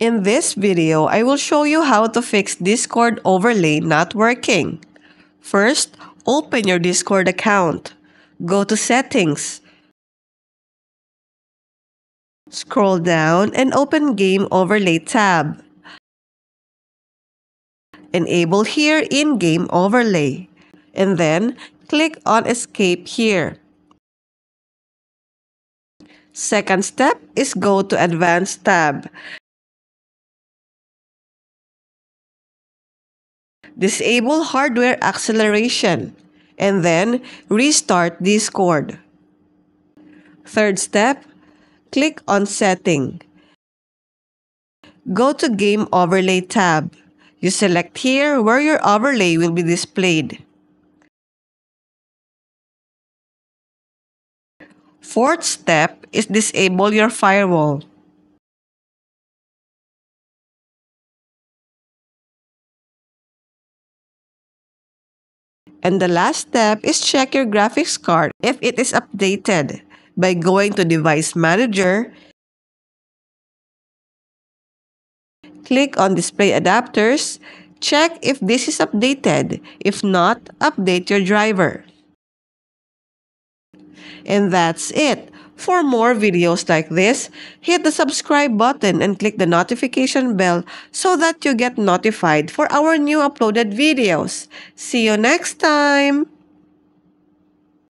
In this video, I will show you how to fix Discord overlay not working. First, open your Discord account. Go to Settings. Scroll down and open Game Overlay tab. Enable here in Game Overlay. And then, click on Escape here. Second step is go to Advanced tab. Disable hardware acceleration, and then restart Discord. Third step, click on Setting. Go to Game Overlay tab. You select here where your overlay will be displayed. Fourth step is disable your firewall. And the last step is check your graphics card if it is updated by going to Device Manager. Click on Display Adapters. Check if this is updated. If not, update your driver. And that's it. For more videos like this, hit the subscribe button and click the notification bell so that you get notified for our new uploaded videos. See you next time!